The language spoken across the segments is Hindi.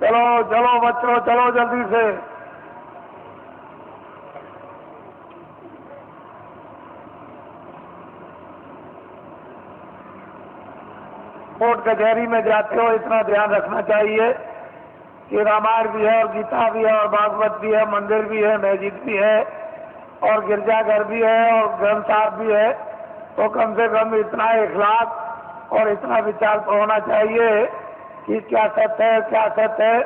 चलो चलो बच्चों, चलो जल्दी से। कोर्ट कचहरी में जाते हो इतना ध्यान रखना चाहिए कि रामायण भी है और गीता भी है और भागवत भी है, मंदिर भी है, मस्जिद भी है और गिरजाघर भी है और ग्रंथ साहब भी है। तो कम से कम इतना इखलास और इतना विचार तो होना चाहिए कि क्या सत्य है, क्या सत्य है,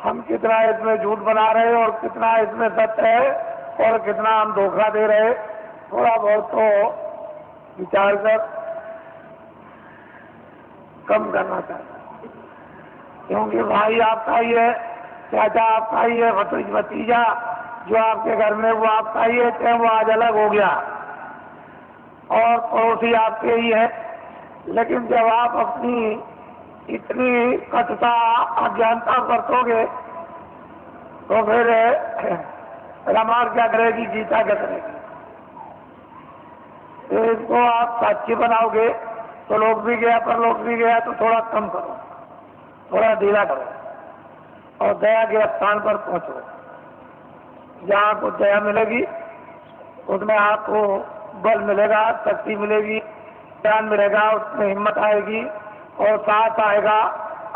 हम कितना इसमें झूठ बना रहे हैं और कितना इसमें सत्य है और कितना हम धोखा दे रहे। थोड़ा बहुत तो विचार कर कम करना चाहिए, क्योंकि भाई आपका ही है, चाचा आपका ही है, भतीजा जो आपके घर में वो आपका ही है, चाहे वो आज अलग हो गया और पड़ोसी आपके ही है। लेकिन जब आप अपनी इतनी कटुता अज्ञानता बरतोगे तो फिर रामायण क्या करेगी, गीता क्या करेगी। तो इसको आप साक्षी बनाओगे तो लोग भी गया पर लोग भी गया तो थोड़ा कम करो, थोड़ा ढीला करो और दया के स्थान पर पहुंचो। जहाँ आपको दया मिलेगी उसमें आपको बल मिलेगा, शक्ति मिलेगी, ज्ञान मिलेगा, उसमें हिम्मत आएगी और साथ आएगा।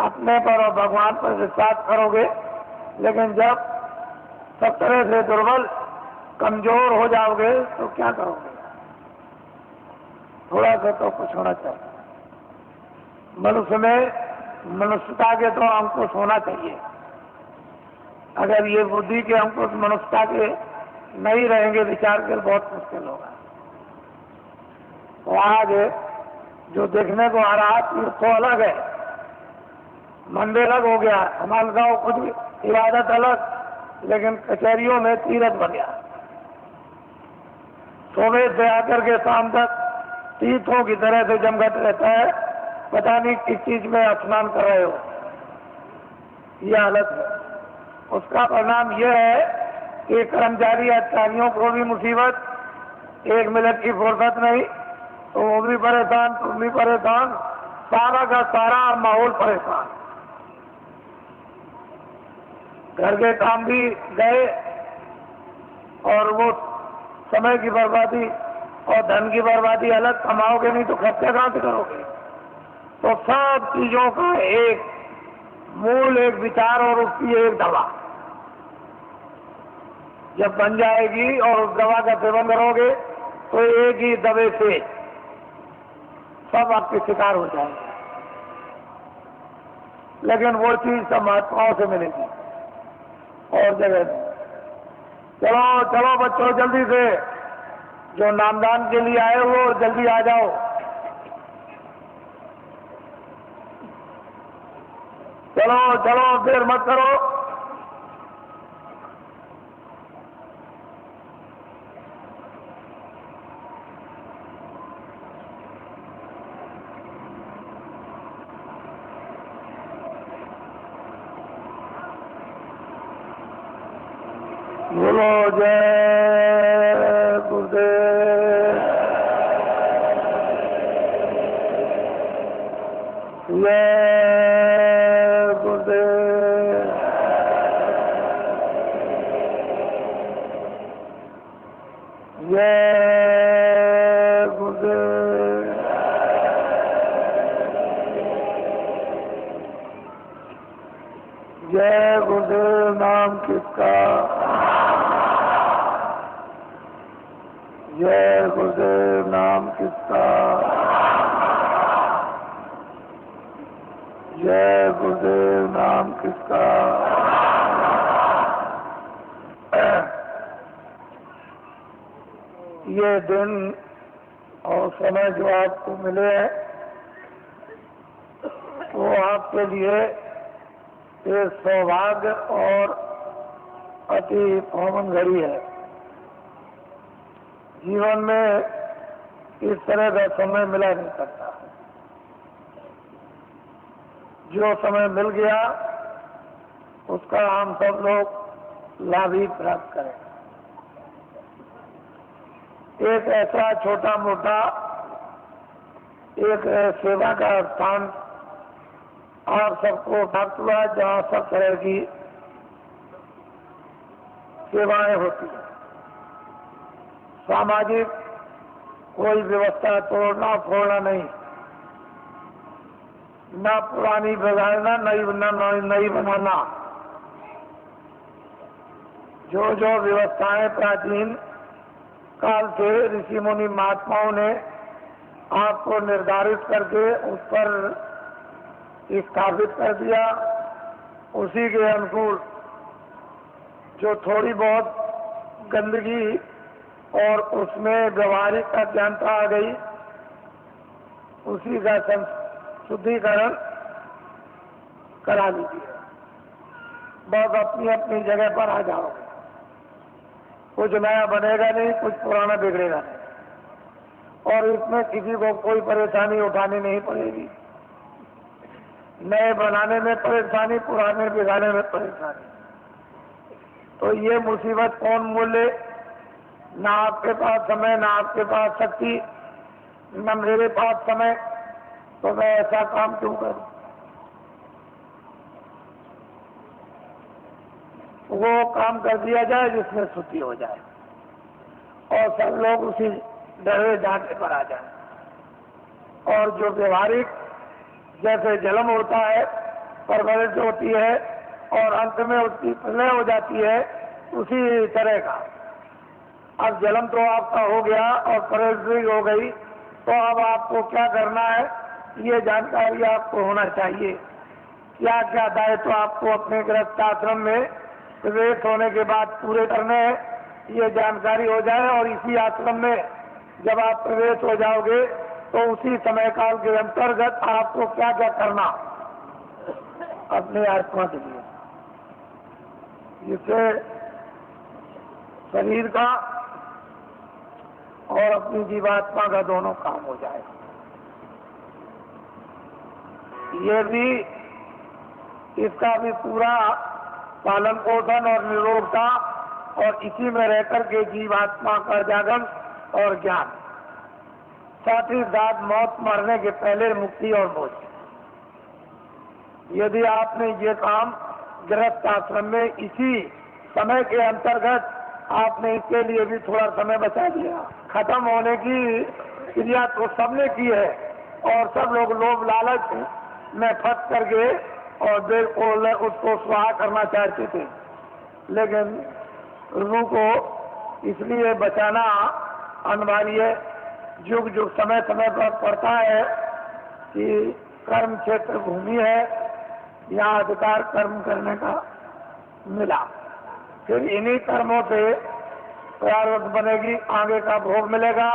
अपने पर और भगवान पर विश्वास करोगे। लेकिन जब सब तरह से दुर्बल कमजोर हो जाओगे तो क्या करोगे। थोड़ा सा तो कुछ होना चाहिए। मनुष्य में मनुष्यता के तो अंकुश होना चाहिए। अगर ये बुद्धि के अंकुश मनुष्यता के नहीं रहेंगे विचार के, बहुत मुश्किल होगा। तो आज जो देखने को आ रहा तीर्थ तो अलग है, मंदिर अलग हो गया, हमारे गाँव कुछ भी इबादत अलग, लेकिन कचहरियों में तीर्थ बन गया। सुबह से आकर के शाम तक तीर्थों की तरह से जमघट रहता है, पता नहीं किस चीज में स्नान कर रहे हो। ये हालत है। उसका परिणाम यह है कि कर्मचारी अधिकारियों को भी मुसीबत, 1 मिनट की फुर्सत नहीं, तो वो भी परेशान, तुम भी परेशान, सारा का सारा माहौल परेशान। घर के काम भी गए और वो समय की बर्बादी और धन की बर्बादी अलग। कमाओगे नहीं तो खर्चा कहाँ से करोगे। तो सब चीजों का एक मूल, एक विचार और उसकी एक दवा जब बन जाएगी और उस दवा का सेवन करोगे तो एक ही दवे से सब आपके शिकार हो जाएंगे। लेकिन वो चीज सब महात्माओं से मिलेगी और जगह में। चलो चलो बच्चों जल्दी से, जो नामदान के लिए आए हो जल्दी आ जाओ। चलो चलो देर मत करो। बोलो जय गुरुदेव, जय गुरुदेव, जय गुरुदेव। जय गुरुदेव नाम किसका, जय गुरुदेव नाम किसका, जय गुरुदेव नाम किसका। ये दिन और समय जो आपको मिले हैं वो आपके लिए एक सौभाग्य और अति पावन घड़ी है। जीवन में इस तरह का समय मिला नहीं करता। जो समय मिल गया उसका हम सब लोग लाभ ही प्राप्त करें। एक ऐसा छोटा मोटा एक सेवा का स्थान आप सबको प्राप्त हुआ जहाँ सब तरह की सेवाएं होती हैं। सामाजिक कोई व्यवस्था तोड़ना फोड़ना नहीं, न पुरानी बिगाड़ना, नई बनाना। जो जो व्यवस्थाएं प्राचीन काल से ऋषि मुनि महात्माओं ने आपको निर्धारित करके उस पर स्थापित कर दिया, उसी के अनुकूल जो थोड़ी बहुत गंदगी और उसमें व्यवहारिक अज्ञानता आ गई, उसी का शुद्धिकरण करा लीजिए। बस अपनी अपनी जगह पर आ जाओगे। कुछ नया बनेगा नहीं, कुछ पुराना बिगड़ेगा नहीं, और इसमें किसी को कोई परेशानी उठानी नहीं पड़ेगी। नए बनाने में परेशानी, पुराने बिगाड़ने में परेशानी। तो ये मुसीबत कौन मोले? ना आपके पास समय, ना आपके पास शक्ति, न मेरे पास समय, तो मैं ऐसा काम क्यों करूं? वो काम कर दिया जाए जिसमें शुद्धि हो जाए और सब लोग उसी डरे ढांचे पर आ जाए। और जो व्यवहारिक जैसे जन्म होता है, परवरिश होती है और अंत में उसकी प्रलय हो जाती है, उसी तरह का अब जन्म तो आपका हो गया और परवरिश हो गई, तो अब आपको क्या करना है ये जानकारी आपको होना चाहिए। क्या क्या दायित्व तो आपको अपने गृहस्थ आश्रम में प्रवेश होने के बाद पूरे करने हैं, ये जानकारी हो जाए। और इसी आश्रम में जब आप प्रवेश हो जाओगे तो उसी समय काल के अंतर्गत आपको क्या क्या करना अपने आत्मा के लिए, जिससे शरीर का और अपनी जीवात्मा का दोनों काम हो जाए। ये भी, इसका भी पूरा पालन पोषण और निरोगता और इसी में रहकर के जीवात्मा का जागरण और ज्ञान, साथ ही साथ मौत मरने के पहले मुक्ति और मोक्ष। यदि आपने ये काम गृहस्थ आश्रम में इसी समय के अंतर्गत आपने इसके लिए भी थोड़ा समय बचा दिया। खत्म होने की क्रिया तो सबने की है और सब लोग लोभ लालच में फंस करके और देर को उसको स्वाहा करना चाहते थे, लेकिन रूह को इसलिए बचाना अनिवार्य युग युग समय समय पर पड़ता है कि कर्म क्षेत्र भूमि है, यहाँ अधिकार कर्म करने का मिला। फिर इन्हीं कर्मों से प्रारब्ध बनेगी, आगे का भोग मिलेगा।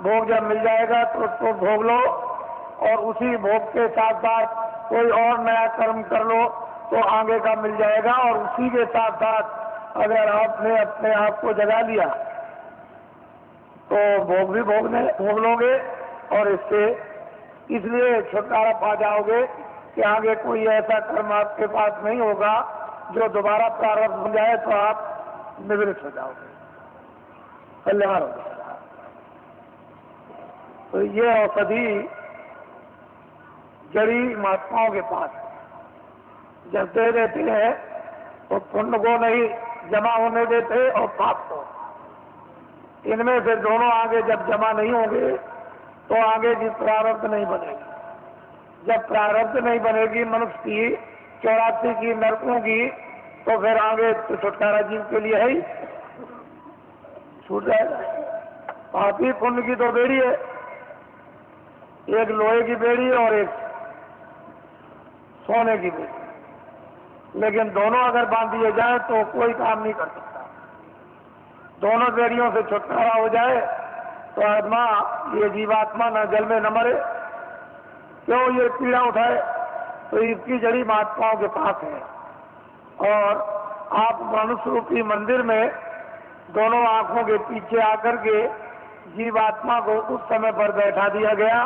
भोग जब मिल जाएगा तो उसको भोग लो और उसी भोग के साथ साथ कोई और नया कर्म कर लो तो आगे का मिल जाएगा। और उसी के साथ साथ अगर आपने अपने आप को जगा लिया तो भोग भी भोग लोगे और इससे इसलिए छुटकारा पा जाओगे कि आगे कोई ऐसा कर्म आपके पास नहीं होगा जो दोबारा प्रारब्ध हो जाए तो आप निवृत्त हो जाओगे, कल्याण हो जाएगा। तो ये औषधि जड़ी महात्माओं के पास जब दे देते हैं तो पुण्य को नहीं जमा होने देते और पाप को। इनमें से दोनों आगे जब जमा नहीं होंगे तो आगे की प्रारब्ध नहीं बनेगी। जब प्रारब्ध नहीं बनेगी मनुष्य की 84 की नरकों की, तो फिर आगे तो छुटकारा जीव के लिए है ही, छूट जाएगा। पापी पुण्य की तो बेड़ी है, एक लोहे की बेड़ी और एक सोने की बेड़ी, लेकिन दोनों अगर बांध दिए जाए तो कोई काम नहीं कर सकता। दोनों बेड़ियों से छुटकारा हो जाए तो आत्मा, ये जीवात्मा न जल में न मरे। क्यों ये पीड़ा उठाए? तो इसकी जड़ी महात्माओं के पास है। और आप मनुष्य रूपी मंदिर में दोनों आंखों के पीछे आकर के जीवात्मा को उस समय पर बैठा दिया गया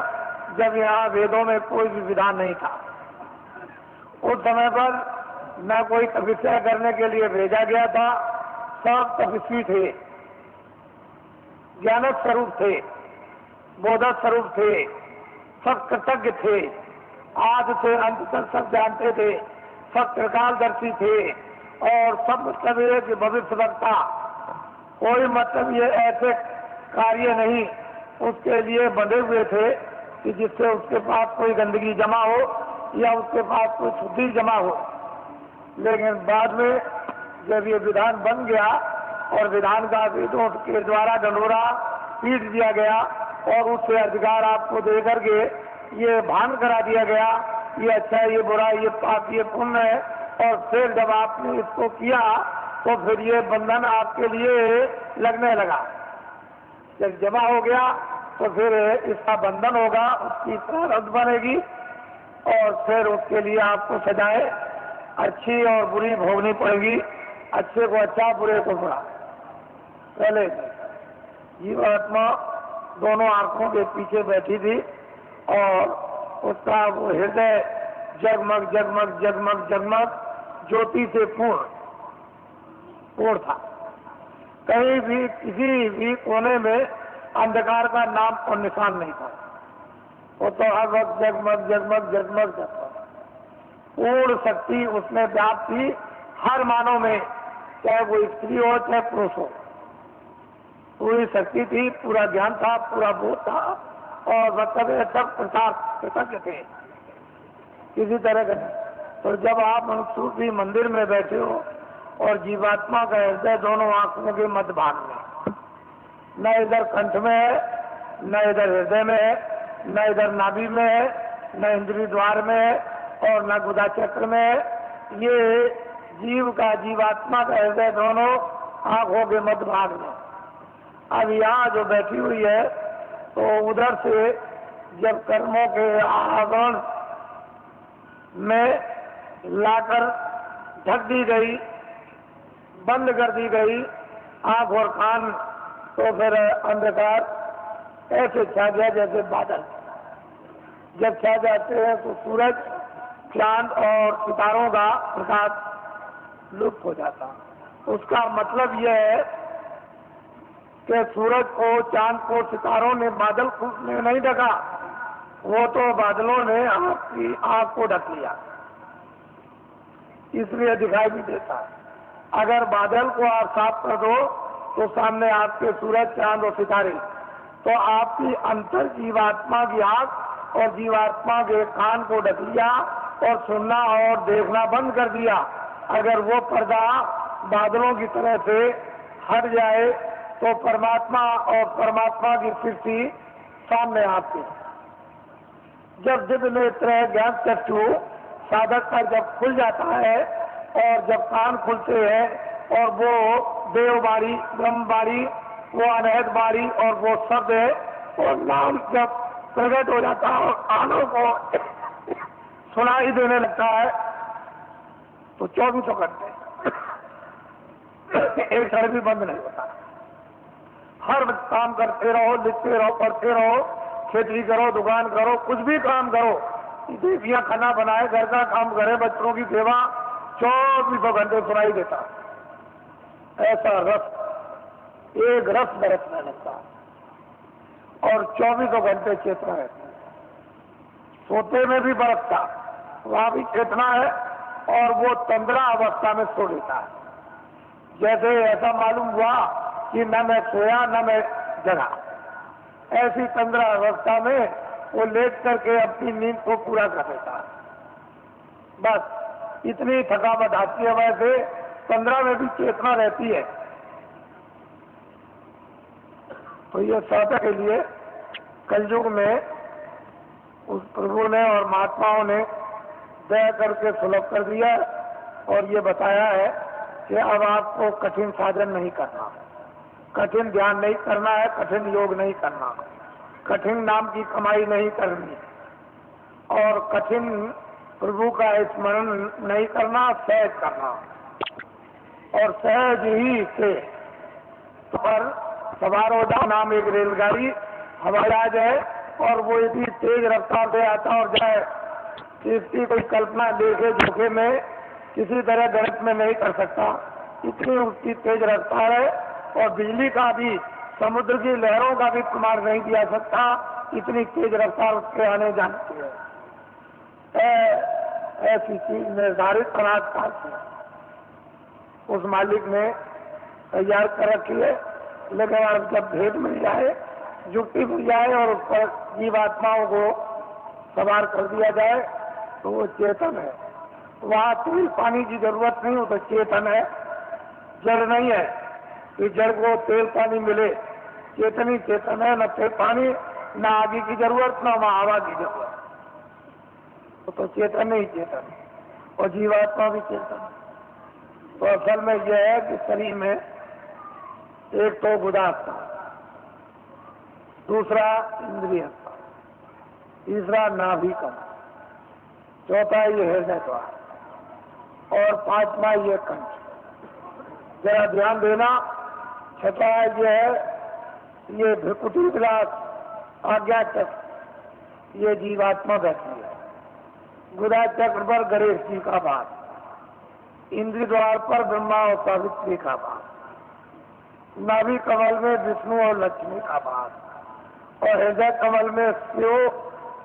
जब यहाँ वेदों में कोई भी विधान नहीं था। उस समय पर न कोई तपस्या करने के लिए भेजा गया था, सब तपस्वी थे, ज्ञान स्वरूप थे, बोध स्वरूप थे, सब कृतज्ञ थे आदि से अंत तक सब जानते थे, सब त्रिकालदर्शी थे और सब सवेरे के भविष्यवक्ता। कोई मतलब ये ऐसे कार्य नहीं उसके लिए बंधे हुए थे कि जिससे उसके पास कोई गंदगी जमा हो या उसके पास कोई शुद्धि जमा हो। लेकिन बाद में जब ये विधान बन गया और विधान का वेदों के द्वारा ढंढोरा पीट दिया गया और उससे अधिकार आपको दे करके ये भान करा दिया गया, ये अच्छा है, ये बुरा, ये पाप, ये पुण्य है, और फिर जब आपने इसको किया तो फिर ये बंधन आपके लिए लगने लगा। जब जमा हो गया तो फिर इसका बंधन होगा, उसकी प्रारब्ध बनेगी और फिर उसके लिए आपको सजाएं अच्छी और बुरी भोगनी पड़ेगी। अच्छे को अच्छा, बुरे को बुरा। पहले जीवात्मा दोनों आंखों के पीछे बैठी थी और उसका वो हृदय जगमग जगमग जगमग जगमग ज्योति से पूर्ण था। कहीं भी किसी भी कोने में अंधकार का नाम और निशान नहीं था। वो तो हर वक्त जगमग जगमग जगमग जगमग पूर्ण शक्ति उसमें व्याप्त थी हर मानव में, चाहे वो स्त्री हो चाहे पुरुष हो। पूरी शक्ति थी, पूरा ज्ञान था, पूरा बोध था और मतलब सब कृतज्ञ थे किसी तरह का। तो जब आप मनुष्य मंदिर में बैठे हो और जीवात्मा का हृदय दोनों आंखों के मध्य भाग में, न इधर कंठ में है, न इधर हृदय में है, न इधर नाभि में है, न इंद्रिय द्वार में है और न गुदा चक्र में है। ये जीव का जीवात्मा का हृदय दोनों आंखों के मध्य भाग में। अब यहाँ जो बैठी हुई है तो उधर से जब कर्मों के आवरण में लाकर ढक दी गई, बंद कर दी गई आंख और कान, तो फिर अंधकार ऐसे छा गया जैसे बादल जब छा जाते हैं तो सूरज, चांद और सितारों का प्रकाश लुप्त हो जाता। उसका मतलब यह है कि सूरज को, चांद को सितारों ने बादल ने नहीं ढका, वो तो बादलों ने आपकी आंख को ढक लिया, इसलिए दिखाई भी देता है। अगर बादल को आप साफ कर दो तो सामने आपके सूरज, चांद और सितारे। तो आपकी अंतर जीवात्मा की आंख और जीवात्मा के कान को ढक लिया और सुनना और देखना बंद कर दिया। अगर वो पर्दा बादलों की तरह से हट जाए तो परमात्मा और परमात्मा की सृष्टि सामने आती। जब दिव्य नेत्र ज्ञान चक्षु साधक का जब खुल जाता है और जब कान खुलते हैं और वो देववाणी, ब्रह्मवाणी, वो अनहद वाणी और वो शब्द है और नाम जब प्रकट हो जाता है और कानों को सुनाई देने लगता है तो 24 घंटे एक क्षण भी बंद नहीं होता। हर काम करते रहो, लिखते रहो, पढ़ते रहो, खेती करो, दुकान करो, कुछ भी काम करो, देवियां खाना बनाए, घर का काम करे, बच्चों की सेवा, 24 घंटे सुनाई देता। ऐसा रस, एक रस बरसने लगता और 24 घंटे चेतना रहती है। सोते में भी बरसता, वहां भी चेतना है और वो तंद्रा अवस्था में सो लेता है। जैसे ऐसा मालूम हुआ कि न मैं सोया न मैं जगा, ऐसी तंद्रा अवस्था में वो लेट करके अपनी नींद को पूरा कर देता है। बस इतनी थकावट आती है, वैसे तंद्रा में भी चेतना रहती है। तो ये साधक के लिए कलयुग में उस प्रभु ने और महात्माओं ने दया करके सुलभ कर दिया और ये बताया है कि अब आपको कठिन साधन नहीं करना, कठिन ध्यान नहीं करना है, कठिन योग नहीं करना, कठिन नाम की कमाई नहीं करनी और कठिन प्रभु का स्मरण नहीं करना, सहज करना। और सहज ही से पर सवारोदा नाम एक रेलगाड़ी हवाई जहाज है और वो इतनी तेज रफ्तार से आता और जाए कि इसकी कोई कल्पना देखे धोखे में किसी तरह गणित में नहीं कर सकता। इतनी उसकी तेज रफ्तार है और बिजली का भी, समुद्र की लहरों का भी प्रमाण नहीं दिया सकता, इतनी तेज रफ्तार उसके आने जाने की है। ऐसी चीज निर्धारित अनाजकाल से उस मालिक ने तैयार कर रखी है, लेकिन अब जब भेद मिल जाए, युक्ति मिल जाए और उस पर जीवात्माओं को सवार कर दिया जाए तो वो चेतन है। वहाँ तेल पानी की जरूरत नहीं, वो तो चेतन है, जड़ नहीं है कि जड़ को तेल पानी मिले। चेतन ही चेतन है, न तेल पानी, न आगे की जरूरत, न हवा की जरूरत। तो चेतन ही चेतन, और जीवात्मा भी चेतन। तो असल में यह है कि शरीर में एक तो गुदास्ता, दूसरा इंद्रिय, तीसरा नाभिकम, चौथा ये हृदय द्वार, और पांचवा ये कंठ। जरा ध्यान देना, छठा ये है ये भृकुटी विलास आज्ञा चक्र, ये जीवात्मा बैठी है। गुदा चक्र पर गणेश जी का वास, इंद्रिय द्वार पर ब्रह्मा और सावित्री का वास, नाभि कमल में विष्णु और लक्ष्मी का वास, और हृदय कमल में शिव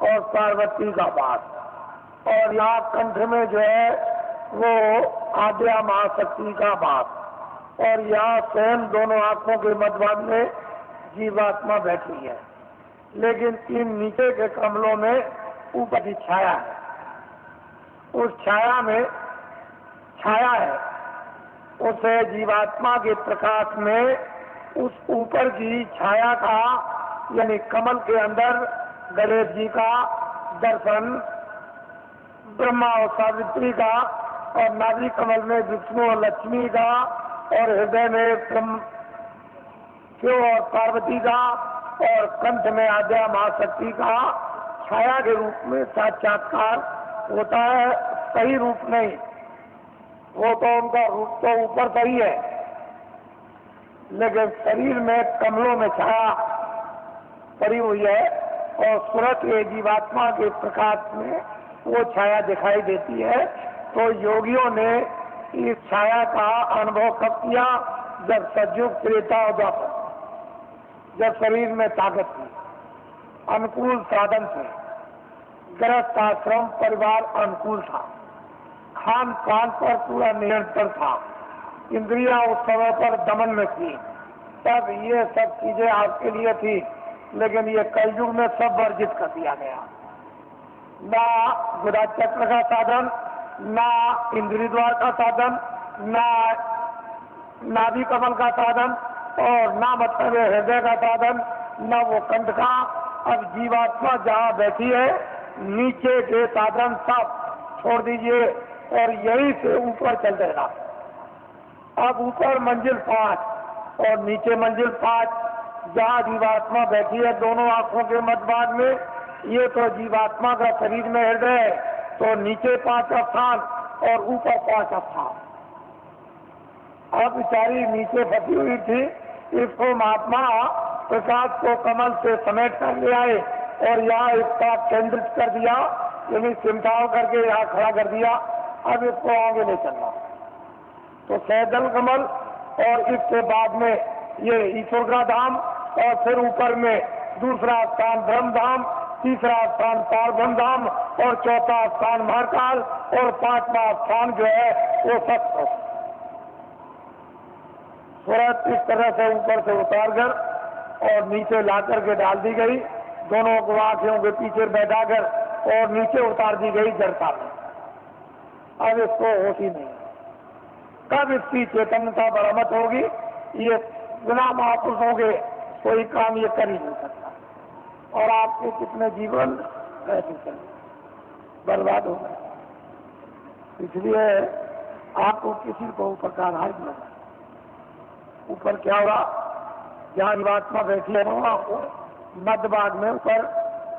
और पार्वती का वास, और यहाँ कंठ में जो है वो आद्या महाशक्ति का वास, और यहाँ स्वयं दोनों आंखों के मध्यभाग में जीवात्मा बैठी है। लेकिन इन नीचे के कमलों में ऊपर की छाया है, उस छाया में छाया है, उस जीवात्मा के प्रकाश में उस ऊपर की छाया का, यानी कमल के अंदर गणेश जी का दर्शन, ब्रह्मा और सावित्री का, और नाभि कमल में विष्णु और लक्ष्मी का, और हृदय में ब्रह्म शिव और पार्वती का, और कंठ में आद्या महाशक्ति का छाया के रूप में साक्षात्कार होता है। सही रूप नहीं, वो तो उनका रूप तो ऊपर का ही है, लेकिन शरीर में कमलों में छाया पड़ी हुई है, और सूरत के जीवात्मा के प्रकाश में वो छाया दिखाई देती है। तो योगियों ने इस छाया का अनुभव कब किया? जब सतयुग त्रेता और द्वापर, जब शरीर में ताकत थी, अनुकूल साधन थे, गृहस्थ आश्रम परिवार अनुकूल था, खान पान पर पूरा नियंत्रण था, इंद्रियां उस समय पर दमन में थी, तब ये सब चीजें आपके लिए थी। लेकिन ये कलयुग में सब वर्जित कर दिया गया। ना गुदा चक्र का साधन, ना इंद्रिय द्वार का साधन, ना नाभि कमल का साधन, और ना मतलब हृदय का साधन, ना वो कंठ का। अब जीवात्मा जहाँ बैठी है, नीचे के साधन सब छोड़ दीजिए और यहीं से ऊपर चल देना। अब ऊपर मंजिल 5 और नीचे मंजिल 5, जहाँ जीवात्मा बैठी है दोनों आंखों के मध्यभाग में, ये तो जीवात्मा का शरीर में हृदय है, तो नीचे 5 स्थान और ऊपर 5 स्थान। अब बेचारी नीचे फंसी हुई थी, इसको महात्मा प्रकाश को कमल से समेट कर ले आए और यहाँ इसका केंद्रित कर दिया, यानी सिमटाव करके यहाँ खड़ा कर दिया। अब इसको आगे ले चलना, तो सैदल कमल, और इसके बाद में ये ईश्वर का धाम, और फिर ऊपर में दूसरा स्थान ब्रह्म धाम, तीसरा स्थान पारब्रह्म धाम, और चौथा स्थान महाकाल, और 5वां स्थान जो है वो सत्य। सूरत इस तरह से ऊपर से उतार कर और नीचे लाकर के डाल दी गई, दोनों को आंखों के पीछे बैठाकर, और नीचे उतार दी गई जड़ता में। अब इसको होश ही नहीं, कब इसकी चैतन्यता बरामद होगी? ये बिना महापुरुषों के कोई काम ये कर ही नहीं सकता, और आपके कितने जीवन ऐसे चले बर्बाद हो गए। इसलिए आपको किसी को ऊपर का आधार नहीं होगा। ऊपर क्या होगा? जहाँ जीवात्मा बैठी है मध्य भाग में ऊपर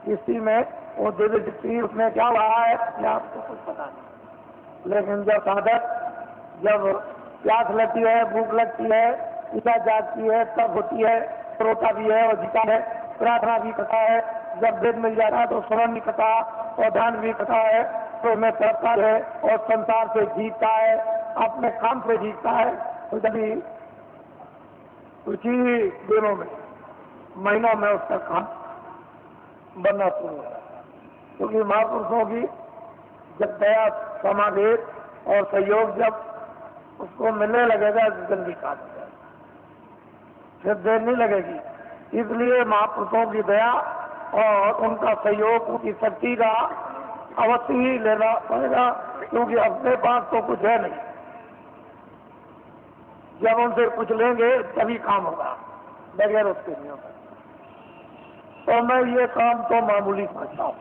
किसी में वो दिव्य दृष्टि, उसमें क्या हो रहा है या आपको कुछ पता नहीं। लेकिन जब साधक, जब प्यास लगती है, भूख लगती है, इच्छा जागती है, तब होती है, रोता भी है और जीता है, प्रार्थना भी करता है। जब वेद मिल जाता है तो स्मरण भी करता और ध्यान भी करता है, तो मैं तड़पता है और संसार से जीतता है, अपने काम से जीतता है। तो जब कुछ ही दिनों में, महीनों में उसका काम बनना शुरू होगा, क्योंकि महापुरुषों की जब दया समावेश और सहयोग जब उसको मिलने लगेगा तो जल्दी काम हो जाएगा, फिर देर नहीं लगेगी। इसलिए महापुरुषों की दया और उनका सहयोग, उनकी शक्ति का अवश्य ही लेना पड़ेगा, क्योंकि अपने पास तो कुछ है नहीं। जब उनसे कुछ लेंगे तभी काम होगा, बगैर उसके नहीं होगा। तो मैं ये काम तो मामूली समझता हूँ,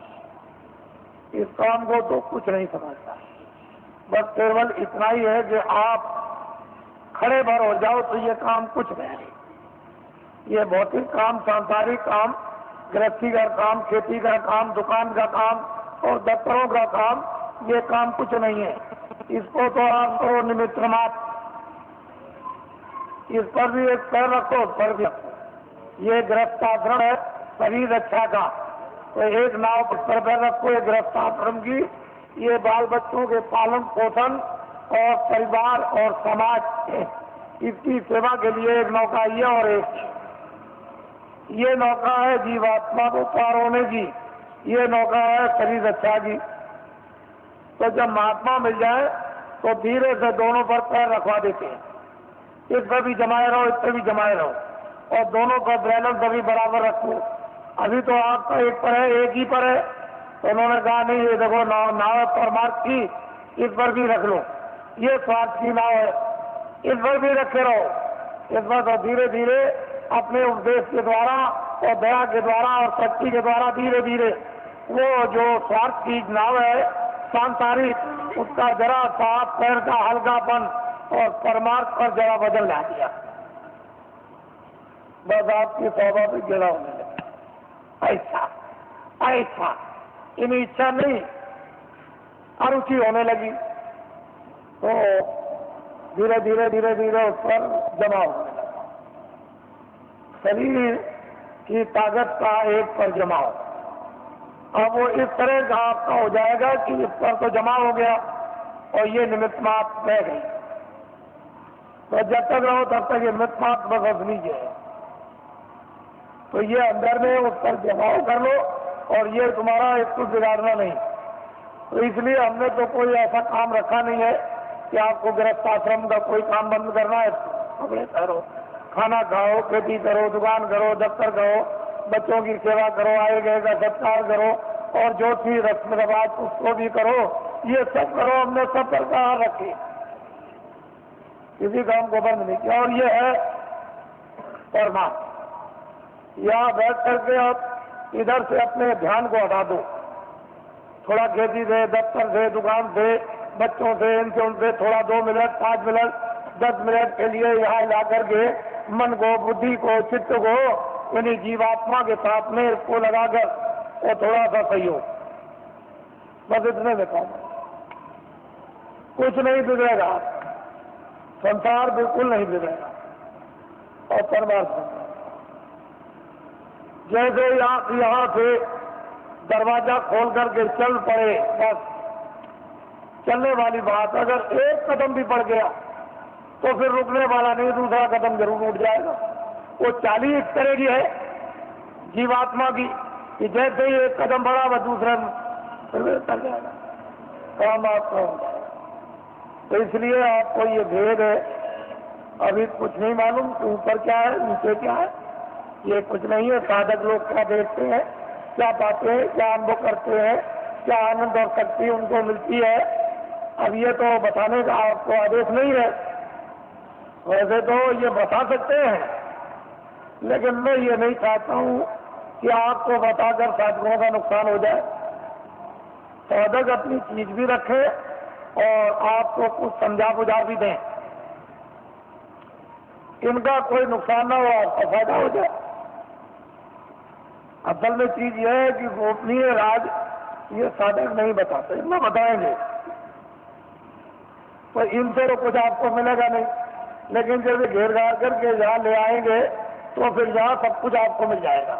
इस काम को तो कुछ नहीं समझता। बस केवल इतना ही है कि आप खड़े भर हो जाओ तो ये काम कुछ नहीं। ये भौतिक काम, सांसारिक काम, गृहस्थी का काम, खेती का काम, दुकान का काम और दफ्तरों का काम, ये काम कुछ नहीं है। इसको तो आप करो निमित्त मात्र, इस पर भी एक पैर रखो, उस पर भी रखो। ये गृहस्थाश्रम है शरीर रक्षा का, तो एक नाव पर पैर रखो ये गृहस्थाश्रम की, ये बाल बच्चों के पालन पोषण और परिवार और समाज इसकी सेवा के लिए एक नौका ये, और एक ये नौका है जीवात्मा को पार होने की, ये नौका है शरीर रक्षा की। तो जब महात्मा मिल जाए तो धीरे से दोनों पर पैर रखवा देते हैं, इस पर भी जमाए रहो, इस पर भी जमाए रहो, और दोनों पर बैलेंस अभी बराबर रखो। अभी तो आपका एक पर है, एक ही पर है, तो उन्होंने कहा नहीं ये देखो नाव परमार्थ की, इस पर भी रख लो, ये स्वार्थ की नाव है, इस पर भी रखे रहो। इस पर तो धीरे धीरे अपने उपदेश के द्वारा और दया के द्वारा और शक्ति के द्वारा धीरे धीरे वो जो स्वार्थ की नाव है सांसारिक, उसका जरा साफ पैर का हल्कापन और परमार्थ पर जरा बदल ला दिया, बस आपकी तौबा भी गिरा होने लगा। ऐसा ऐसा इन इच्छा नहीं, अरुचि होने लगी, तो धीरे धीरे धीरे धीरे उस पर जमा होने लगा। शरीर की ताकत का एक पर जमा हो, अब वो इस तरह का आपका हो जाएगा कि इस पर तो जमा हो गया और ये निमित्त मात्र रह गई। तो जब तक रहो तब तक ये निमित्त मात्र बस लीजिए, तो ये अंदर में उस पर जमाव कर लो और ये तुम्हारा एक कुछ बिगाड़ना नहीं। तो इसलिए हमने तो कोई ऐसा काम रखा नहीं है कि आपको गृहस्थाश्रम का कोई काम बंद करना है, कपड़े करो, खाना खाओ, खेती करो, दुकान करो, दफ्तर करो, बच्चों की सेवा करो, आए गए का सत्कार करो, और जो थी रस्म रिवाज उसको भी करो, ये सब करो। हमने सब पर कहा रखी, किसी काम को बंद नहीं किया। और ये है परमात्मा। यहाँ बैठ करके आप इधर से अपने ध्यान को हटा दो, थोड़ा खेती से, दफ्तर से, दुकान से, बच्चों से, इनसे उनसे थोड़ा 2 मिनट 5 मिनट 10 मिनट के लिए यहाँ ला करके मन को, बुद्धि को, चित्त को यानी जीवात्मा के साथ में इसको लगाकर और थोड़ा सा सहयोग, बस इतने में काम, कुछ नहीं बिगड़ेगा, संसार बिल्कुल नहीं बिगड़ेगा। और परमार्थ जैसे आप यहाँ से दरवाजा खोल करके चल पड़े, बस चलने वाली बात, अगर एक कदम भी पड़ गया तो फिर रुकने वाला नहीं, दूसरा कदम जरूर उठ जाएगा। वो चाली इस तरह की है जीवात्मा की कि जैसे ही एक कदम बढ़ा वह दूसरा फिर चल जाएगा, काम आपका हो जाएगा। तो इसलिए आपको ये भेद है, अभी कुछ नहीं मालूम कि ऊपर क्या है नीचे क्या है, ये कुछ नहीं है। साधक लोग क्या देखते हैं, क्या पाते हैं, क्या अनुभव करते हैं, क्या आनंद और शक्ति उनको मिलती है, अब ये तो बताने का आपको आदेश नहीं है। वैसे तो ये बता सकते हैं, लेकिन मैं ये नहीं चाहता हूं कि आपको बताकर साधकों का नुकसान हो जाए। साधक अपनी चीज भी रखे और आपको कुछ समझा बुझा भी दें, इनका कोई नुकसान ना हो, आपका फायदा हो जाए। असल में चीज यह है कि गोपनीय राज ये साधक नहीं बताते, इतना बताएंगे तो इनसे तो कुछ आपको मिलेगा नहीं, लेकिन जब घेर घार करके जहां ले आएंगे तो फिर जहां सब कुछ आपको मिल जाएगा।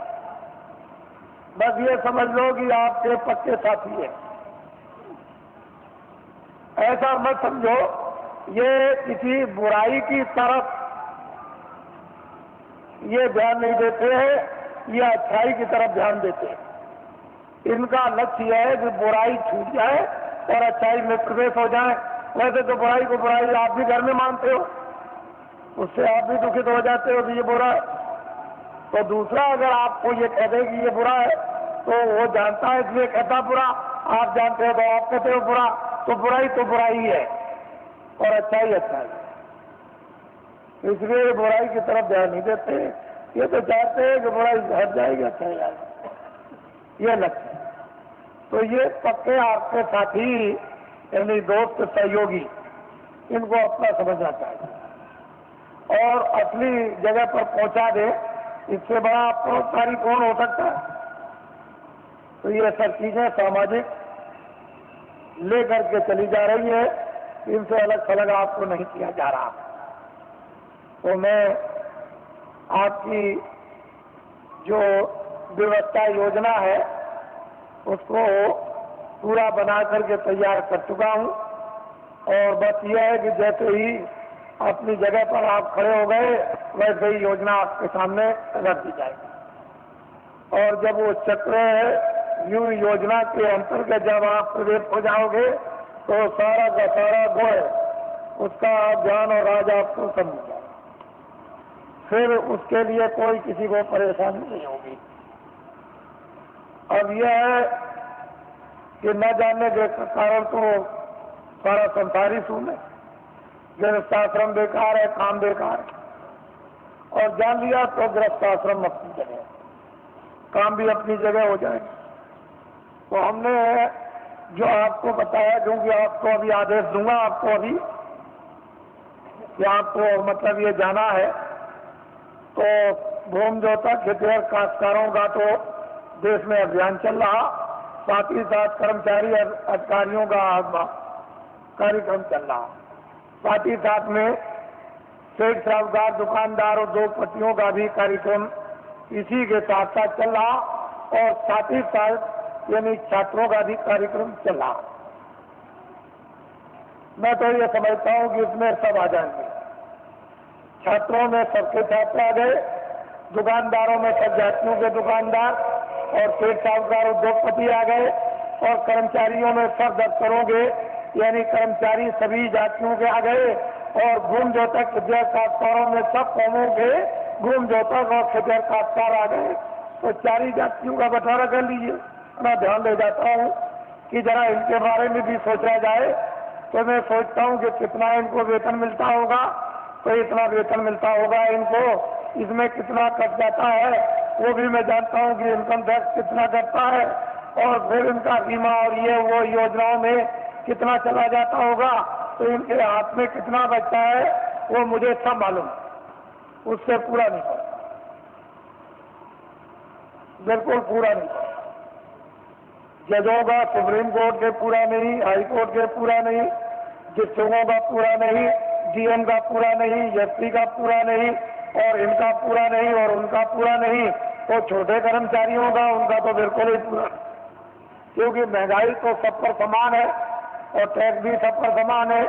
बस ये समझ लो कि आपके पक्के साथी है, ऐसा मत समझो ये किसी बुराई की तरफ ये ध्यान नहीं देते हैं, ये अच्छाई की तरफ ध्यान देते हैं। इनका लक्ष्य है कि बुराई छूट जाए और अच्छाई में प्रवेश हो जाए। वैसे तो बुराई को बुराई आप भी घर में मानते हो, उससे आप भी दुखित हो जाते हो कि ये बुरा है। तो दूसरा अगर आपको ये कह दे कि ये बुरा है तो वो जानता है इसलिए कहता बुरा, आप जानते हो तो आप कहते हो बुरा, तो बुराई है और अच्छाई अच्छाई। इसलिए बुराई की तरफ ध्यान नहीं देते, ये तो चाहते हैं कि बुराई हट जाएगी, अच्छाई आएगी, ये लगता है। तो ये पक्के आपके साथी यानी दोस्त सहयोगी, इनको अपना समझना चाहिए और असली जगह पर पहुंचा दे, इससे बड़ा परोपकारी कौन हो सकता है। तो ये सब चीजें सामाजिक लेकर के चली जा रही है, इनसे अलग थलग आपको नहीं किया जा रहा। तो मैं आपकी जो व्यवस्था योजना है उसको पूरा बना करके तैयार कर चुका हूं और बस यह है कि जैसे ही अपनी जगह पर आप खड़े हो गए वैसे ही योजना आपके सामने रख दी जाएगी। और जब वो चक्र व्यूह योजना के अंतर्गत जब आप प्रवेश हो जाओगे तो सारा का सारा गुण उसका ज्ञान और राज आपको समझ जाएगा। फिर उसके लिए कोई किसी को परेशानी नहीं होगी। अब यह है कि न जानने के कारण तो सारा संसार ही शून्य है, गृहस्थाश्रम बेकार है, काम बेकार है। और जान लिया तो गृहस्थाश्रम अपनी जगह, काम भी अपनी जगह हो जाएगा। तो हमने जो आपको बताया, क्योंकि आपको अभी आदेश दूंगा आपको अभी कि आपको मतलब ये जाना है, तो भूम जोता खेतिहर काश्तकारों का तो देश में अभियान चल रहा, साथ ही साथ कर्मचारी अधिकारियों का कार्यक्रम चल रहा, साथ ही साथ में सेठ साहूकार दुकानदार और दो पट्टियों का भी कार्यक्रम इसी के साथ साथ चल रहा और साथ ही साथ यानी छात्रों का भी कार्यक्रम चल रहा। मैं तो ये समझता हूं कि इसमें सब आ जाएंगे। छात्रों में सबके छात्र आ गए, दुकानदारों में सब जातियों के दुकानदार और सेठ साहूकार उद्योगपति आ गए और कर्मचारियों में सब दफ्तरों के यानी कर्मचारी सभी जातियों के आ गए और घूम जोतक खेतिहर काश्तकारों में सब कौमों के घूम जोतक और खेतिहर काश्तकार आ गए। तो चारी जातियों का बंटवारा कर लीजिए। मैं ध्यान दे जाता हूँ कि जरा इनके बारे में भी सोचा जाए। तो मैं सोचता हूँ कि कितना इनको वेतन मिलता होगा, तो इतना वेतन मिलता होगा इनको, इसमें कितना कट जाता है वो भी मैं जानता हूँ कि इनकम टैक्स कितना कटता है और फिर इनका बीमा और ये वो योजनाओं में कितना चला जाता होगा, तो इनके हाथ में कितना बचता है वो मुझे सब मालूम, उससे पूरा नहीं पड़ता, बिल्कुल पूरा नहीं पड़ता। जजों का सुप्रीम कोर्ट के पूरा नहीं, हाई कोर्ट के पूरा नहीं, शिक्षकों का पूरा नहीं, डीएम का पूरा नहीं, एसपी का पूरा नहीं और इनका पूरा नहीं और उनका पूरा नहीं, तो छोटे कर्मचारियों का उनका तो बिल्कुल ही पूरा, क्योंकि महंगाई तो सब पर समान है और टैक्स भी सब पर समान है।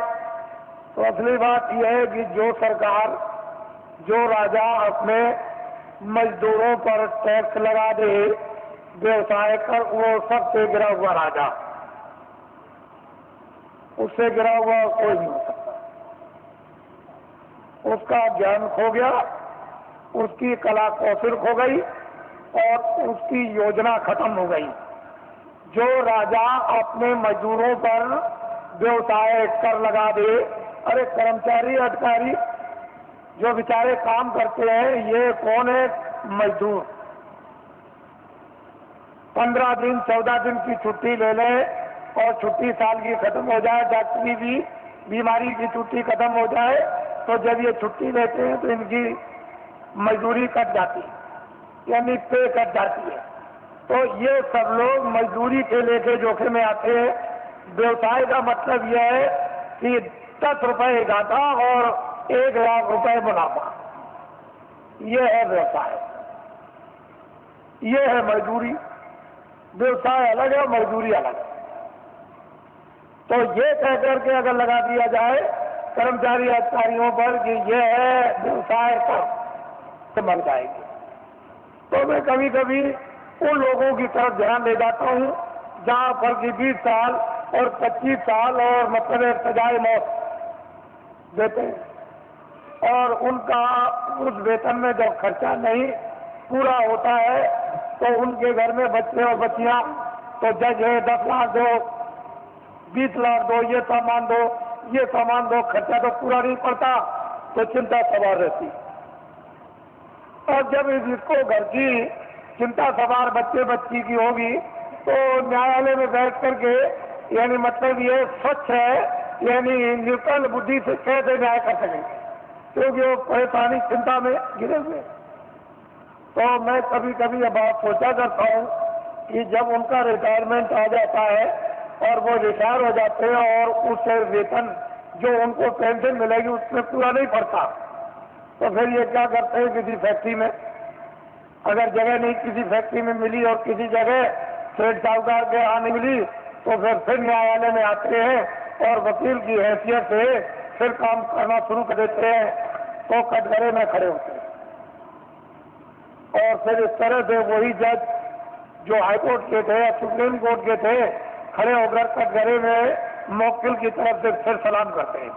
तो असली बात यह है कि जो सरकार, जो राजा अपने मजदूरों पर टैक्स लगा दे व्यवसाय कर, वो सबसे गिरा हुआ राजा, उससे गिरा हुआ कोई नहीं हो सकता। उसका ज्ञान खो गया, उसकी कला कौशल खो गई और उसकी योजना खत्म हो गई। जो राजा अपने मजदूरों पर व्यवसाय कर लगा दे, अरे कर्मचारी अधिकारी जो बेचारे काम करते हैं, ये कौन है? मजदूर 15 दिन 14 दिन की छुट्टी ले ले और छुट्टी साल की खत्म हो जाए, डॉक्टरी भी बीमारी की छुट्टी खत्म हो जाए, तो जब ये छुट्टी लेते हैं तो इनकी मजदूरी कट जाती है, यानी पे कट जाती है। तो ये सब लोग मजदूरी के लेके जोखिम में आते हैं। व्यवसाय का मतलब यह है कि 10 रुपए घाटा और 1 लाख रुपए मुनाफा, ये है व्यवसाय, ये है मजदूरी। व्यवसाय अलग है, मजदूरी अलग है। तो ये कह करके अगर लगा दिया जाए कर्मचारी अधिकारियों पर कि ये है व्यवसाय कर, तो मर जाएगी। तो मैं कभी कभी उन लोगों की तरफ ध्यान दे जाता हूँ जहाँ पर कि 20 साल और 25 साल और मतलब सजाए मौत देते हैं, और उनका उस वेतन में जब खर्चा नहीं पूरा होता है तो उनके घर में बच्चे और बच्चियां तो जज है 10 लाख दो, 20 लाख दो, ये सामान दो, ये सामान दो, खर्चा तो पूरा नहीं पड़ता, तो चिंता सवार रहती। और जब इसको घर की चिंता सवार बच्चे बच्ची की होगी तो न्यायालय में बैठ करके यानी मतलब ये स्वच्छ है, यानी निर्बल बुद्धि से कैसे न्याय कर सकेंगे, क्योंकि वो परेशानी चिंता में गिरे हुए। तो मैं कभी कभी ये बात सोचा करता हूँ कि जब उनका रिटायरमेंट आ जाता है और वो रिटायर हो जाते हैं और उस वेतन जो उनको पेंशन मिलेगी उसमें पूरा नहीं पड़ता, तो फिर ये क्या करते हैं, किसी फैक्ट्री में अगर जगह नहीं किसी फैक्ट्री में मिली और किसी जगह सेठ साहूकार के आने मिली तो फिर न्यायालय में आते हैं और वकील की हैसियत से फिर काम करना शुरू कर देते हैं, तो कटघरे में खड़े होते हैं। और फिर इस तरह से वही जज जो हाईकोर्ट के थे या सुप्रीम कोर्ट के थे खड़े होकर कटघरे में मौकिल की तरफ से फिर सलाम करते हैं।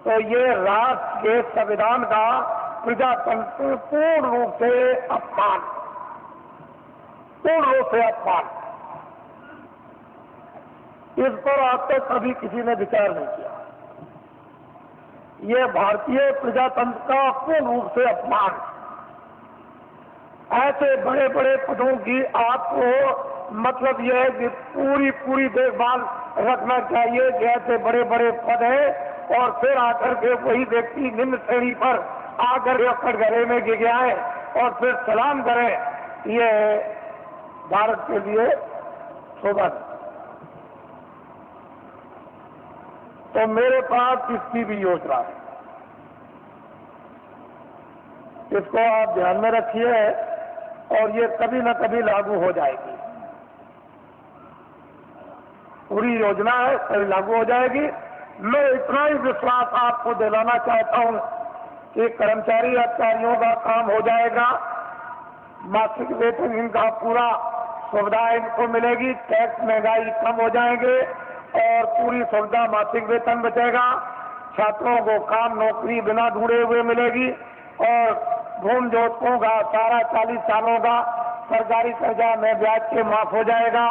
तो ये राष्ट्र के संविधान का प्रजातंत्र पूर्ण रूप से अपमान, पूर्ण रूप से अपमान। इस पर आज तक कभी किसी ने विचार नहीं किया। ये भारतीय प्रजातंत्र का पूर्ण रूप से अपमान। ऐसे बड़े बड़े पदों की आपको मतलब यह है कि पूरी देखभाल रखना चाहिए कि ऐसे बड़े बड़े पद हैं और फिर आकर के वही व्यक्ति निम्न श्रेणी पर आकर कटघरे में गिर जाए और फिर सलाम करें, ये भारत के लिए शोभा। तो मेरे पास इसकी भी योजना है, इसको आप ध्यान में रखिए और ये कभी न कभी लागू हो जाएगी। पूरी योजना है, कभी लागू हो जाएगी। मैं इतना ही विश्वास आपको दिलाना चाहता हूं कि कर्मचारी अधिकारियों का काम हो जाएगा, मासिक वेतन इनका पूरा सुविधा इनको मिलेगी, टैक्स महंगाई कम हो जाएंगे और पूरी सुविधा मासिक वेतन बचेगा। छात्रों को काम नौकरी बिना ढूंढे हुए मिलेगी और भूमि जोतकों का सारा 40 सालों का सरकारी कर्जा में ब्याज के माफ हो जाएगा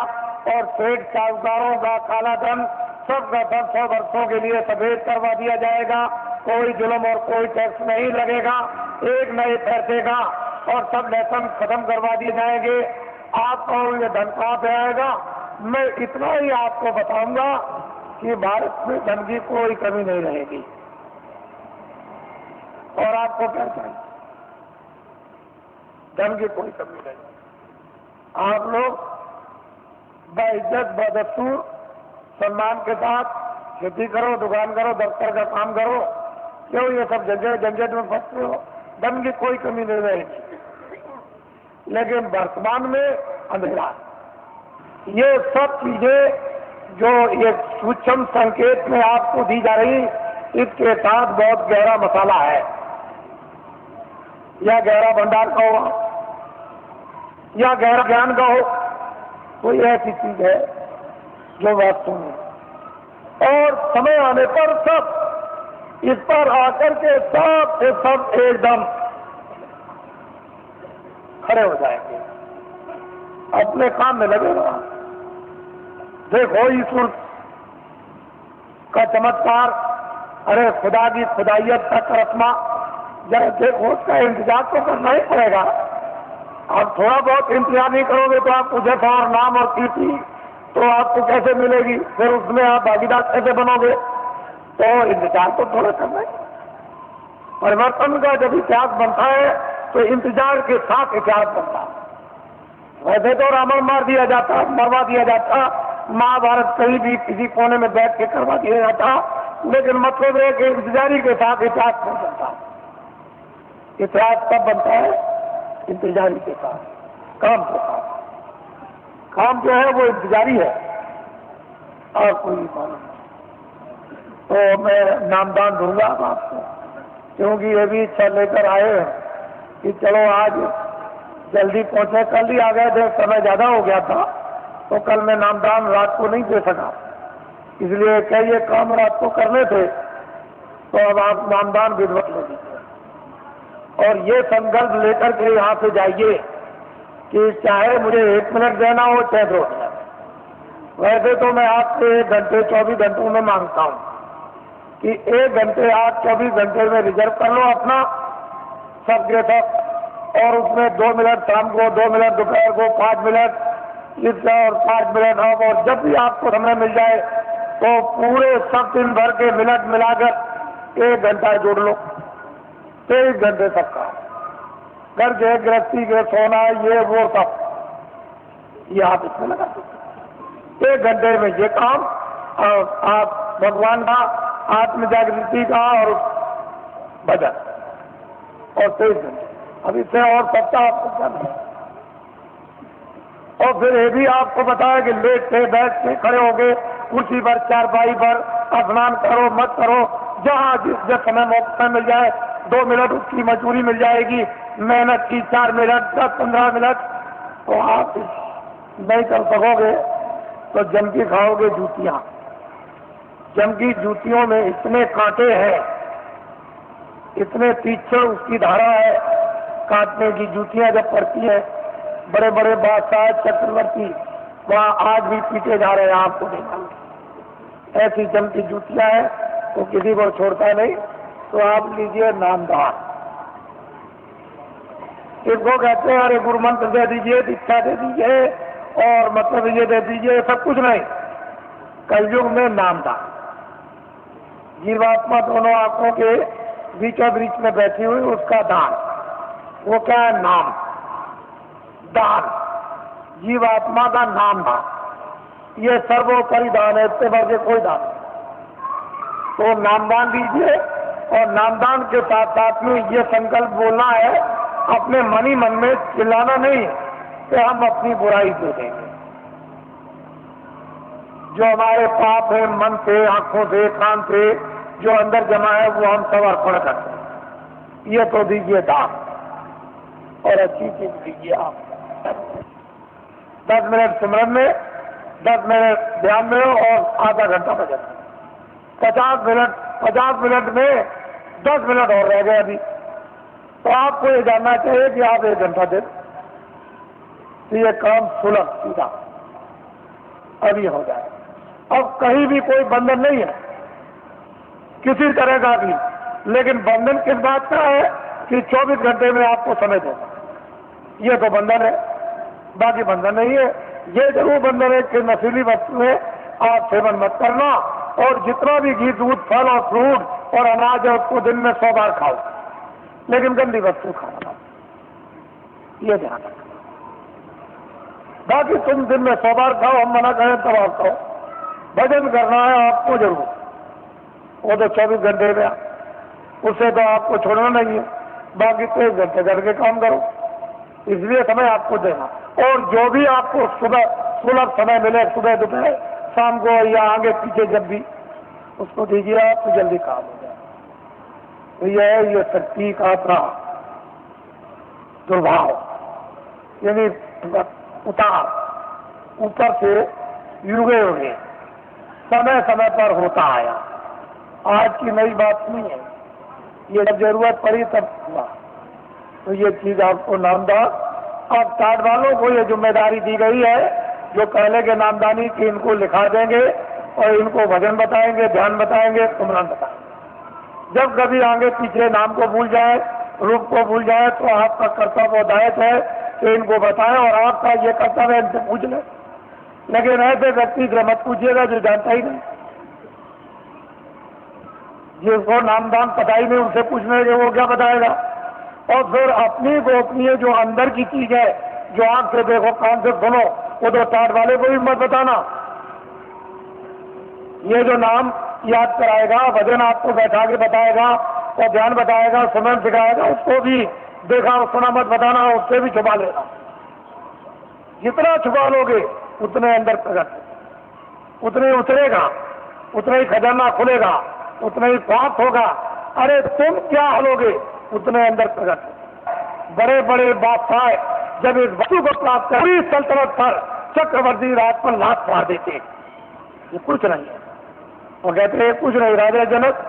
और सेठ साहूकारों का काला धन सबका 100 वर्षों के लिए सफेद करवा दिया जाएगा। कोई जुल्म और कोई टैक्स नहीं लगेगा, एक नए पैसे का और सब लेसन खत्म करवा दिए जाएंगे। आपको ये धन कहाँ पे आएगा? मैं इतना ही आपको बताऊंगा कि भारत में धन की कोई कमी नहीं रहेगी। और आपको क्या चाहिए? धन की कोई कमी नहीं। आप लोग बाइज्जत बदस्तूर सम्मान के साथ खेती करो, दुकान करो, दफ्तर का काम करो, क्यों ये सब झंझट में फंसते हो? धन की कोई कमी नहीं रहेगी। लेकिन वर्तमान में अंधेरा, ये सब चीजें जो ये सूक्ष्म संकेत में आपको दी जा रही, इसके साथ बहुत गहरा मसाला है। या गहरा भंडार का हो या गहरा ज्ञान का हो, कोई ऐसी चीज है जो वास्तव में और समय आने पर सब इस पर आकर के सब से सब एकदम खड़े हो जाएंगे, अपने काम में लगे रहा। देखो ईश्वर का चमत्कार, अरे खुदा की खुदाइयत का करिश्मा, जरा देखो उसका इंतजार तो करना ही पड़ेगा। आप थोड़ा बहुत इंतजार नहीं करोगे तो आपको जैसा और नाम और कीर्ति तो आपको कैसे मिलेगी? फिर उसमें आप भागीदार कैसे बनोगे? तो इंतजार तो थोड़ा करना है। परिवर्तन का जब इतिहास बनता है तो इंतजार के साथ इतिहास बनता है। वैसे तो रावण मार दिया जाता, मरवा दिया जाता, महाभारत कहीं भी किसी कोने में बैठ के करवा दिया जाता, लेकिन मतलब है कि इंतजारी के साथ इतिहास नहीं बनता। इतिहास कब बनता है? इंतजारी के साथ, काम के साथ। काम जो है वो इंतजारी है और कोई मालूम नहीं। तो मैं नामदान दूंगा आपको, क्योंकि ये भी इच्छा लेकर आए हैं कि चलो आज जल्दी पहुंचे। कल ही आ गए थे, समय ज्यादा हो गया था, तो कल मैं नामदान रात को नहीं दे सका, इसलिए क्या ये काम आपको करने थे तो अब आप नामदान विधिवत ले लीजिए और ये संकल्प लेकर के यहाँ से जाइए कि चाहे मुझे 1 मिनट देना हो चाहे 2 मिनट। वैसे तो मैं आपसे 1 घंटे 24 घंटों में मांगता हूँ कि 1 घंटे आप 24 घंटे में रिजर्व कर लो अपना सबके सब, और उसमें 2 मिनट शाम को, 2 मिनट दोपहर को, 5 मिनट इसका और 5 मिनट अब, और जब भी आपको समय मिल जाए तो पूरे सब दिन भर के मिनट मिलाकर 1 घंटा जोड़ लो। 23 घंटे तक का घर के गृहस्थी के सोना ये वो सब ये आप इसमें लगा सकते। 1 घंटे में ये काम आप भगवान का आत्म जागृति का और भजन और 23 घंटे, अब इससे और सप्ताह आपको करना। और फिर ये भी आपको बताया कि लेट से बैठ के खड़े हो गए कुर्सी पर चारपाई पर स्नान करो मत करो, जहाँ जिस समय मौका मिल जाए 2 मिनट उसकी मजदूरी मिल जाएगी, मेहनत की 4 मिनट 10-15 मिनट तो आप नहीं कर सकोगे तो जम की खाओगे जूतियां। जम की जूतियों में इतने कांटे हैं, इतने तीक्ष्ण उसकी धारा है, काटने की जूतियां जब पड़ती है, बड़े बड़े बादशाह चक्रवर्ती वहां आज भी पीटे जा रहे हैं आपको देखा। ऐसी जम की जूतियां हैं तो किसी को छोड़ता नहीं। तो आप लीजिए नामदान, इसको कहते हैं अरे गुरु मंत्र दे दीजिए, दीक्षा दे दीजिए और मतलब ये दे दीजिए, सब कुछ नहीं। कलयुग में नामदान, जीवात्मा दोनों आंखों के बीचों बीच में बैठी हुई उसका दान, वो क्या है? नाम दान, जीवात्मा का नाम दान, ये सर्वोपरि दान है, इससे बढ़ के कोई दान नहीं। तो नामदान दीजिए और नामदान के साथ साथ में ये संकल्प बोलना है अपने मन ही मन में, चिल्लाना नहीं कि हम अपनी बुराई दे देंगे। जो हमारे पाप है मन से, आंखों से, कान से जो अंदर जमा है वो हम सब अर्पण करते हैं। ये तो दीजिए दान और अच्छी चीज दीजिए आप। 10 मिनट सिमरन में, 10 मिनट ध्यान में और आधा घंटा भजन में, 50 मिनट में 10 मिनट और रह गए अभी। तो आपको ये जानना चाहिए कि आप 1 घंटा दें तो ये काम सुलभ सीधा अभी हो जाए। अब कहीं भी कोई बंधन नहीं है किसी तरह का भी, लेकिन बंधन किस बात का है कि 24 घंटे में आपको समय देना, ये तो बंधन है, बाकी बंधन नहीं है। ये जरूर बंधन है कि नशीली वस्तुएं आप सेवन मत करना और जितना भी घी दूध फल और फ्रूट और अनाज है उसको दिन में 100 बार खाओ, लेकिन गंदी वस्तु खाना ये ध्यान रखना। बाकी तुम दिन में 100 बार खाओ, हम मना करें तब आप खाओ। भजन करना है आपको जरूर, वो तो 24 घंटे में, उससे तो आपको छोड़ना नहीं है। बाकी 23 घंटे करके काम करो, इसलिए समय आपको देना। और जो भी आपको सुलभ समय मिले, सुबह दोपहर शाम को या आगे पीछे जब भी, उसको दीजिए आप तो जल्दी काम हो जाए। तो ये शक्ति का अपना दुर्भाव, यानी उतार ऊपर से युगे युगे समय समय पर होता आया, आज की नई बात नहीं है, ये जब जरूरत पड़ी तब हुआ। तो ये चीज आपको नामदान, अब कार्ड वालों को ये जिम्मेदारी दी गई है जो पहले के नामदानी की, इनको लिखा देंगे और इनको भजन बताएंगे, ध्यान बताएंगे, सुमरन बताएंगे। जब कभी आगे पीछे नाम को भूल जाए, रूप को भूल जाए तो आपका कर्तव्य और दायित्व है कि इनको बताएं और आपका ये कर्तव्य है इनसे पूछ लें। लेकिन ऐसे व्यक्ति से मत पूछिएगा जो जानता ही नहीं, जिसको नामदान पता ही नहीं, उनसे पूछने के वो क्या बताएगा। और फिर अपनी गोपनीय जो अंदर की चीज है, जो आंख से देखो कान से सुनो, वो तो टाट वाले को भी मत बताना। ये जो नाम याद कराएगा, भजन आपको बैठा के बताएगा और ध्यान बताएगा, सुमरन सिखाएगा, उसको भी देखा और सुना मत बताना, उससे भी छुपा लेना। जितना छुपा लोगे उतने अंदर प्रकट, उतने ही उतरेगा, उतना ही खजाना खुलेगा, उतना ही प्राप्त होगा। अरे तुम क्या हलोगे उतने अंदर प्रकट। बड़े बड़े बादशाह जब इस वस्तु को प्राप्त कर पूरी सल्तनत पर चक्रवर्ती राज पर लात मार देते, ये कुछ नहीं है। वो कहते हैं कुछ नहीं, राजा जनक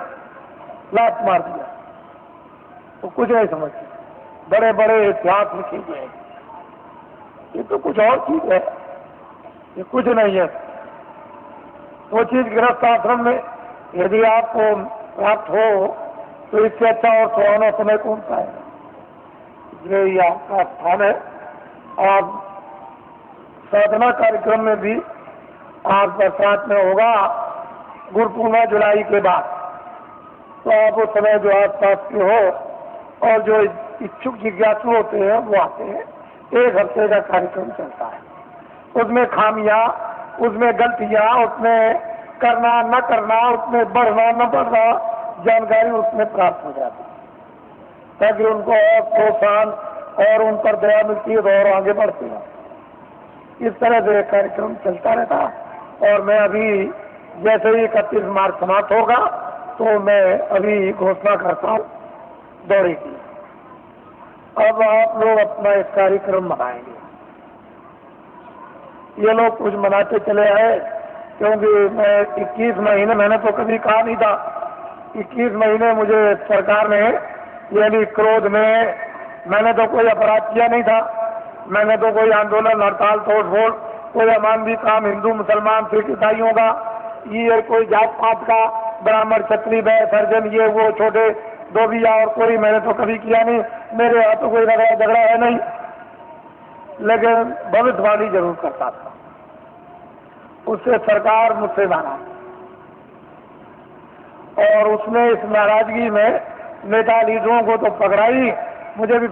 लात मार दिया, वो कुछ नहीं समझते। बड़े बड़े इतिहास लिखे गए, ये तो कुछ और चीज है, ये कुछ नहीं है। वो चीज गृहस्थ आश्रम में यदि आपको प्राप्त हो तो इससे अच्छा और सुहाना समय कौन सा है। इसलिए ये आपका स्थान है। आप साधना कार्यक्रम में भी आप बरसात में होगा गुरु पूर्णिमा जुलाई के बाद, तो आप उस समय जो आस पास के हो और जो इच्छुक जिज्ञासु होते हैं वो आते हैं। 1 हफ्ते का कार्यक्रम चलता है, उसमें खामियां, उसमें गलतियां, उसमें करना न करना, उसमें बढ़ना न बढ़ना, जानकारी उसमें प्राप्त हो जाती है, ताकि उनको और प्रोत्साहन और उन पर दया मिलती है तो और आगे बढ़ते हैं। इस तरह से कार्यक्रम चलता रहता। और मैं अभी जैसे ही 31 मार्च समाप्त होगा तो मैं अभी घोषणा करता हूँ दौरे की। अब आप लोग अपना एक कार्यक्रम मनाएंगे। ये लोग कुछ मनाते चले आए, क्योंकि मैं 21 महीने, मैंने तो कभी कहा नहीं था, 21 महीने मुझे सरकार ने यानी क्रोध में, मैंने तो कोई अपराध किया नहीं था, मैंने तो कोई आंदोलन, हड़ताल, तोड़ फोड़, कोई अमानवीय काम हिंदू मुसलमान सिख ईसाइयों का, ये कोई जात पात का, ब्राह्मण क्षत्रिय वैश्य सर्जन, ये वो छोटे धोबिया और कोई मैंने तो कभी किया नहीं। मेरे यहाँ तो कोई झगड़ा है नहीं, लेकिन भविष्यवाणी जरूर करता था। उससे सरकार मुझसे नाराज, और उसने इस नाराजगी में नेता लीडरों को तो पकड़ाई, मुझे भी